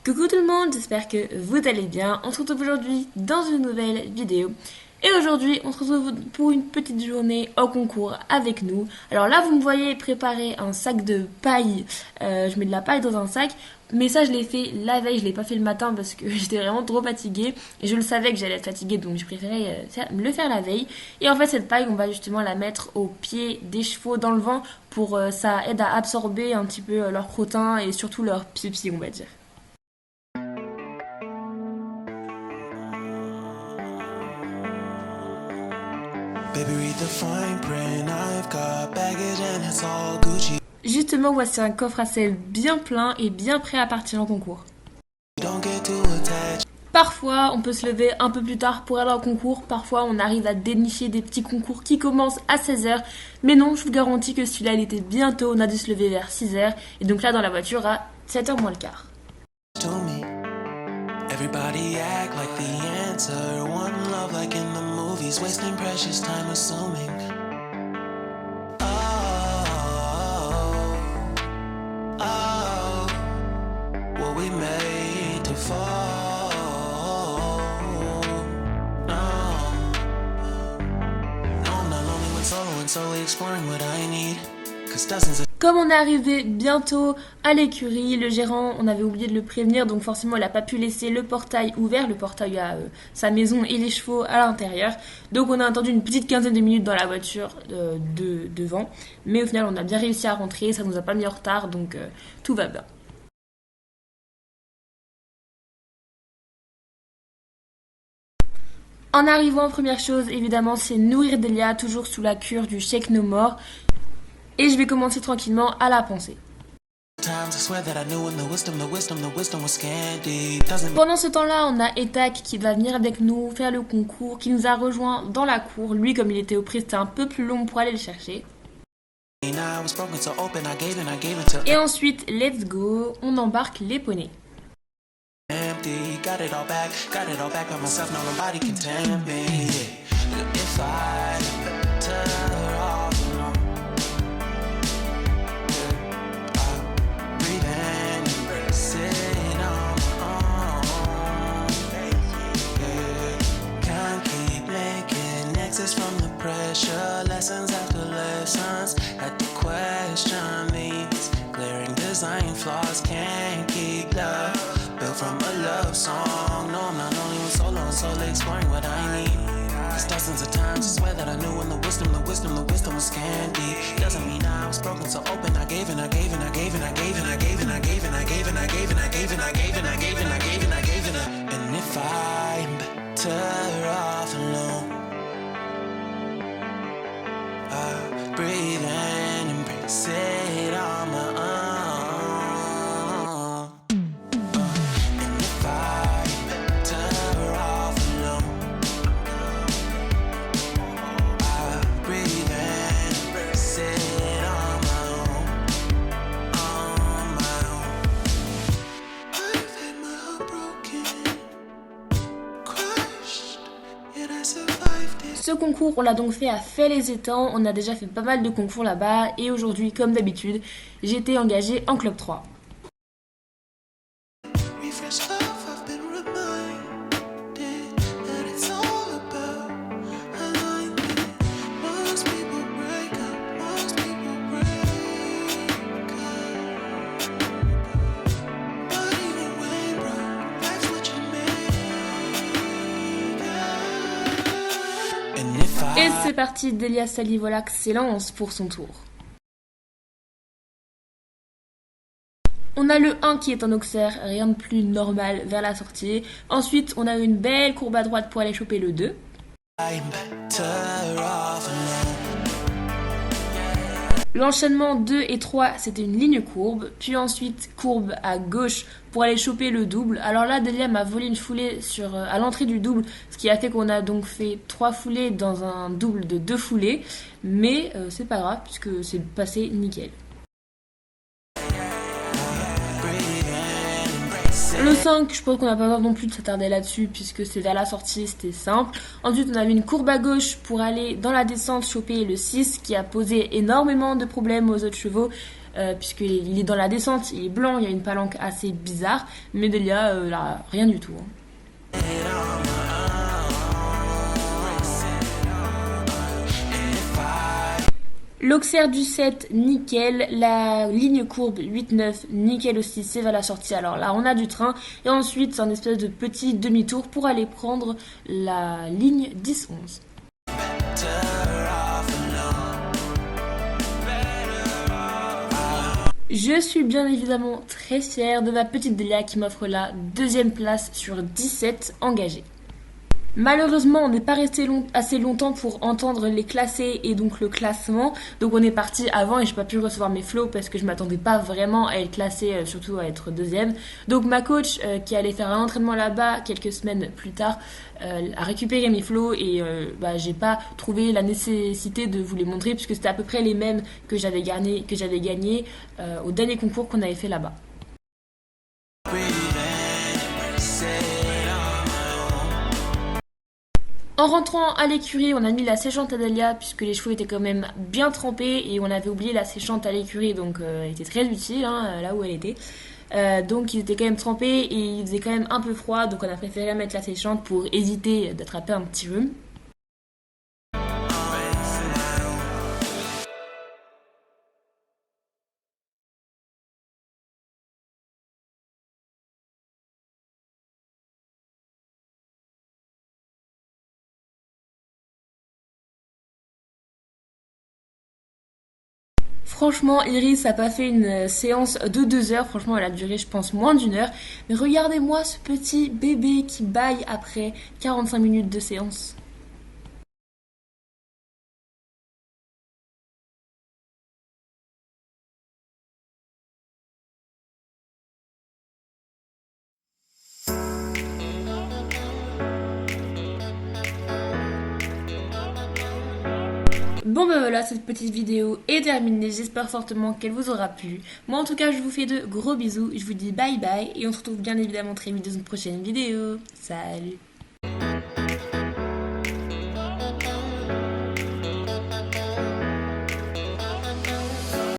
Coucou tout le monde, j'espère que vous allez bien. On se retrouve aujourd'hui dans une nouvelle vidéo. Et aujourd'hui, on se retrouve pour une petite journée au concours avec nous. Alors là, vous me voyez préparer un sac de paille. Je mets de la paille dans un sac. Mais ça, je l'ai fait la veille, je l'ai pas fait le matin parce que j'étais vraiment trop fatiguée. Et je le savais que j'allais être fatiguée, donc je préférais le faire la veille. Et en fait, cette paille, on va justement la mettre au pied des chevaux dans le vent pour ça aide à absorber un petit peu leur crottin et surtout leur pipi, on va dire. Baby, read the fine print. I've got baggage and it's all Gucci. Justement, voici un coffre à sel bien plein et bien prêt à partir en concours. Don't get too attached. Parfois, on peut se lever un peu plus tard pour aller en concours. Parfois, on arrive à dénicher des petits concours qui commencent à 16h. Mais non, je vous garantis que celui-là, il était bientôt. On a dû se lever vers 6h. Et donc là, dans la voiture, à 7h moins le quart. To me, everybody act like the answer. One love like in the movies, wasting precious time assuming. Oh, were we made to fall? No, I'm not lonely when solo and solely exploring what I need. Cause dozens of Comme on est arrivé bientôt à l'écurie, le gérant, on avait oublié de le prévenir, donc forcément il n'a pas pu laisser le portail ouvert. Le portail a sa maison et les chevaux à l'intérieur. Donc on a attendu une petite quinzaine de minutes dans la voiture devant. Mais au final on a bien réussi à rentrer, ça nous a pas mis en retard, donc tout va bien. En arrivant, première chose, évidemment, c'est nourrir Delia, toujours sous la cure du Shake No More. Et je vais commencer tranquillement à la penser. times I swear that I knew when the wisdom was scanty. Doesn't Pendant ce temps-là, on a Etac qui va venir avec nous faire le concours, qui nous a rejoint dans la cour. Lui, comme il était au prix, c'était un peu plus long pour aller le chercher. mean I was broken so open, I gave it to Et ensuite, let's go, on embarque les poneys. empty. Got it all back by myself. No, nobody can tempt me. If I turn off, breathe in, embrace it on my own. Can't keep making exits from the pressure. Lessons after lessons, had to question these glaring design flaws. Can't keep love built from a love song. No, I'm not only one solo and solely exploring what I need. Cause dozens of times I swear that I knew when the wisdom was scanty. Doesn't mean I was broken so open. I gave and I gave and I gave and I gave and I gave and I gave and I gave and I gave and I gave and I gave and I gave and I gave and I gave and I. And if I'm better off alone, I breathe in, embrace it on my own. And if I'm better off alone, I breathe in, embrace it on my own, I've had my heart broken, crushed, yet I survived it. Ce concours, on l'a donc fait à Fay-les-Étangs. On a déjà fait pas mal de concours là-bas. Et aujourd'hui, comme d'habitude, j'ai été engagée en Club 3. Refresh love, I've been reminded that it's all about alignment. Most people break up, most people break up. But even when broke, life's what you make up. And if Et I c'est parti, Delia Salivolac s'élance pour son tour. On a le 1 qui est en auxerre, rien de plus normal vers la sortie. Ensuite, on a une belle courbe à droite pour aller choper le 2. I'm better off alone. L'enchaînement 2 et 3, c'était une ligne courbe. Puis ensuite, courbe à gauche pour aller choper le double. Alors là, Delia m'a volé une foulée à l'entrée du double, ce qui a fait qu'on a donc fait 3 foulées dans un double de 2 foulées. Mais c'est pas grave, puisque c'est passé nickel. Breathe in, embrace Le 5, je pense qu'on n'a pas besoin non plus de s'attarder là-dessus puisque c'est vers la sortie, c'était simple. Ensuite, on avait une courbe à gauche pour aller dans la descente choper le 6 qui a posé énormément de problèmes aux autres chevaux puisqu'il est dans la descente, il est blanc, il y a une palanque assez bizarre, mais Delia, là, rien du tout. L'Auxerre du 7, nickel. La ligne courbe 8-9, nickel aussi, c'est vers la sortie. Alors là, on a du train. Et ensuite, c'est un espèce de petit demi-tour pour aller prendre la ligne 10-11. Je suis bien évidemment très fière de ma petite Delia qui m'offre la deuxième place sur 17 engagés. Malheureusement, on n'est pas resté assez longtemps pour entendre les classés et donc le classement. Donc on est parti avant et j'ai pas pu recevoir mes flots parce que je m'attendais pas vraiment à être classée, surtout à être deuxième. Donc ma coach qui allait faire un entraînement là-bas quelques semaines plus tard a récupéré mes flots et j'ai pas trouvé la nécessité de vous les montrer puisque c'était à peu près les mêmes que j'avais gagné au dernier concours qu'on avait fait là-bas. En rentrant à l'écurie, on a mis la séchante à Delia puisque les chevaux étaient quand même bien trempés et on avait oublié la séchante à l'écurie donc elle était très utile là où elle était. Donc ils étaient quand même trempés et il faisait quand même un peu froid donc on a préféré mettre la séchante pour éviter d'attraper un petit rhume. Franchement, Iris a pas fait une séance de 2 heures. Franchement, elle a duré, je pense, moins d'une heure. Mais regardez-moi ce petit bébé qui bâille après 45 minutes de séance. Bon ben voilà, cette petite vidéo est terminée, j'espère fortement qu'elle vous aura plu. Moi en tout cas, je vous fais de gros bisous, je vous dis bye bye et on se retrouve bien évidemment très vite dans une prochaine vidéo. Salut!